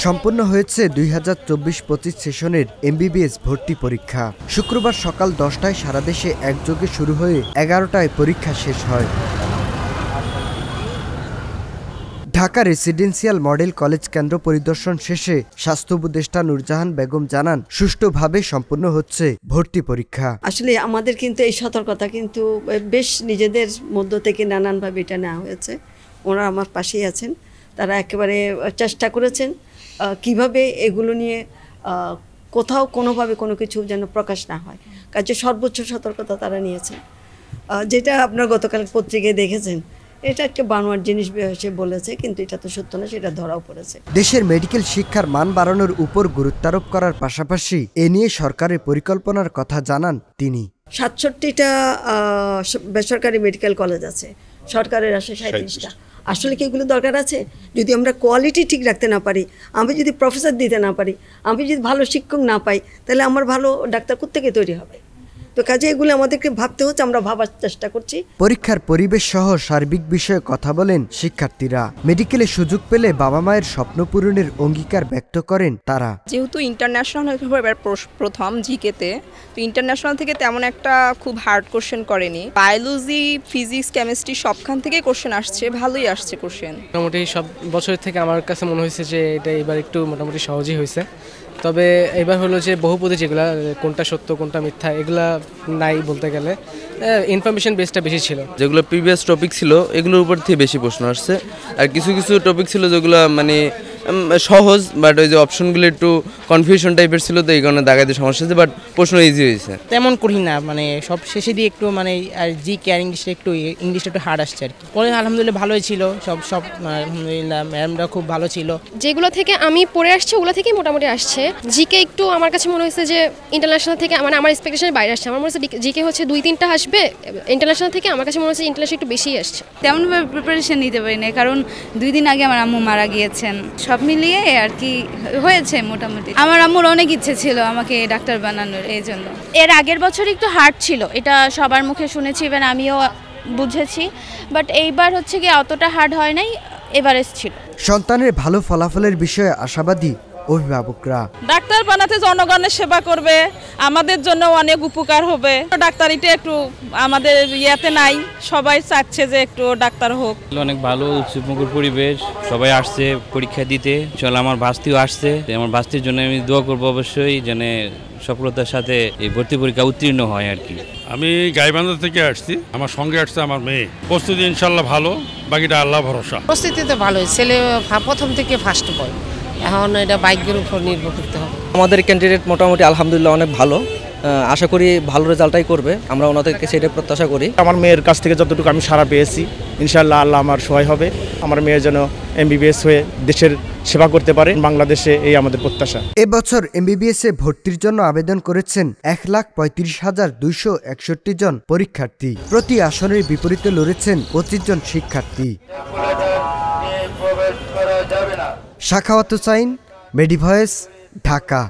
সম্পন্ন হয়েছে 2024-25 সেশনের এমবিবিএস ভর্তি পরীক্ষা। শুক্রবার সকাল 10টায় সারা দেশে একযোগে শুরু হয়ে 11টায় পরীক্ষা শেষ হয়। ঢাকা রেসিডেন্সিয়াল মডেল কলেজ কেন্দ্র পরিদর্শন শেষে স্বাস্থ্য উপদেষ্টা নূরজাহান বেগম জানান, সুষ্ঠুভাবে সম্পন্ন হচ্ছে ভর্তি পরীক্ষা। আসলে আমাদের কিন্তু এই সতর্কতা কিন্তু বেশ নিজেদের মধ্য থেকে নানানভাবে এটা নেওয়া হয়েছে। ওনারা আমার পাশেই আছেন, তারা একেবারে চেষ্টা করেছেন কিভাবে এগুলো নিয়ে কোথাও কোনোভাবে কোনো কিছু যেন প্রকাশ না হয়, কাজে সর্বোচ্চ সতর্কতা তারা নিয়েছেন। যেটা আপনার গতকাল পত্রিকায় দেখেছেন, এটা একটা বানোয়ার জিনিস সে বলেছে, কিন্তু এটা তো সত্য না, সেটা ধরাও পড়েছে। দেশের মেডিকেল শিক্ষার মান বাড়ানোর উপর গুরুত্বারোপ করার পাশাপাশি এ নিয়ে সরকারের পরিকল্পনার কথা জানান তিনি। 67টা বেসরকারি মেডিকেল কলেজ আছে, সরকারের আসে 37টা। আসলে কি এগুলো দরকার আছে? যদি আমরা কোয়ালিটি ঠিক রাখতে না পারি, আমি যদি প্রফেসর দিতে না পারি, আমি যদি ভালো শিক্ষক না পাই, তাহলে আমার ভালো ডাক্তার কোত্থেকে তৈরি হবে? তো কাজে এগুলো আমাদেরকে ভাবতে হচ্ছে, আমরা ভাবার চেষ্টা করছি। পরীক্ষার পরিবেশ সহ সার্বিক বিষয়ে কথা বলেন শিক্ষার্থীরা। মেডিকেলে সুযোগ পেলে বাবা মায়ের স্বপ্ন পূরণের অঙ্গীকার ব্যক্ত করেন তারা। যেহেতু ইন্টারন্যাশনাল এবার প্রথম জিকেতে, তো ইন্টারন্যাশনাল থেকে তেমন একটা খুব হার্ড কোশ্চেন করেনি। বায়োলজি, ফিজিক্স, কেমিস্ট্রি সবখান থেকেই কোশ্চেন আসছে, ভালোই আসছে কোশ্চেন। মোটামুটি সব বছরের থেকে আমার কাছে মনে হয়েছে যে এটা এবার একটু মোটামুটি সহজই হয়েছে। তবে এবার হলো যে বহুপদী যেগুলা, কোনটা সত্য কোনটা মিথ্যা এগুলা নাই বলতে গেলে, ইনফরমেশন বেসটা বেশি ছিল। যেগুলো প্রিভিয়াস টপিক ছিল এগুলোর উপর থেকে বেশি প্রশ্ন আসছে, আর কিছু কিছু টপিক ছিল যেগুলো মানে সহজ, বাট ওই যে অপশনগুলো একটু কনফিউশন টাইপের ছিল, তো এই কারণে দাগাইতে সমস্যা হয়েছে, বাট প্রশ্ন ইজি হয়েছে। তেমন করি না, মানে সব শেষে দিয়ে একটু মানে আর জিকে আর ইংলিশটা একটু হার্ড আসছে আর কি। পরে আলহামদুলিল্লাহ ভালোই ছিল, সব আলহামদুলিল্লাহ ম্যাডামরা খুব ভালো ছিল। যেগুলো থেকে আমি পড়ে আসছি ওগুলো থেকেই মোটামুটি আসছে। জিকে একটু আমার কাছে মনে হয়েছে যে ইন্টারন্যাশনাল থেকে মানে আমার এক্সপেকটেশনের বাইরে আসছে। আমার মনে হচ্ছে জিকে হচ্ছে 2-3টা আসবে, ইন্টারন্যাশনাল থেকে আমার কাছে মনে হচ্ছে ইন্টারন্যাশনাল একটু বেশি আসছে। তেমনভাবে প্রিপারেশন নিতে পারি না, কারণ 2 দিন আগে আমার আম্মু মারা গিয়েছেন। সব মিলিয়ে আর কি হয়েছে মোটামুটি। আমার আম্মুর অনেক ইচ্ছে ছিল আমাকে ডাক্তার বানানোর, এই জন্য। এর আগের বছর একটু হার্ড ছিল, এটা সবার মুখে শুনেছি, ইভেন আমিও বুঝেছি, বাট এইবার হচ্ছে কি অতটা হার্ড হয় নাই, এভারেজ ছিল। সন্তানের ভালো ফলাফলের বিষয়ে আশাবাদী অভিভাবকরা। ডাক্তার বানাতে জনগণের সেবা করবে, আমাদের জন্য অনেক উপকার হবে। ডাক্তারিটা একটু আমাদের ইয়াতে নাই, সবাই চাচ্ছে যে একটু ডাক্তার হোক। অনেক ভালো উৎসবমুখর পরিবেশ, সবাই আসছে পরীক্ষা দিতে। চল আমার ভাস্তিও আসছে, আমার ভাস্তির জন্য আমি দোয়া করবো অবশ্যই, যেন সফলতার সাথে এই ভর্তি পরীক্ষা উত্তীর্ণ হয় আর কি। আমি গাইবান্ধা থেকে আসছি, আমার সঙ্গে আসছে আমার মেয়ে। প্রস্তুতি ইনশাল্লাহ ভালো, বাকিটা আল্লাহ ভরসা। প্রস্তুতি তো ভালোই, ছেলে প্রথম থেকে ফার্স্ট বয়, এখন এটা বাইকের উপর নির্ভর করতে হবে। আমাদের ক্যান্ডিডেট মোটামুটি আলহামদুলিল্লাহ অনেক ভালো, আশা করি ভালো রেজাল্টটাই করবে, আমরা ওনাদেরকে সেটা প্রত্যাশা করি। আমার মেয়ের কাছ থেকে যতটুকু আমি সাড়া পেয়েছি, ইনশাআল্লাহ আল্লাহ আমার সহায় হবে, আমার মেয়ের যেন এমবিবিএস হয়ে দেশের সেবা করতে পারে বাংলাদেশে, এই আমাদের প্রত্যাশা। এবছর এমবিবিএস এ ভর্তির জন্য আবেদন করেছেন 1,35,261 জন পরীক্ষার্থী। প্রতি আসনের বিপরীতে লড়েছেন 25 জন শিক্ষার্থী। সাখাওয়াত হোসাইন, মেডিভয়েস, ঢাকা।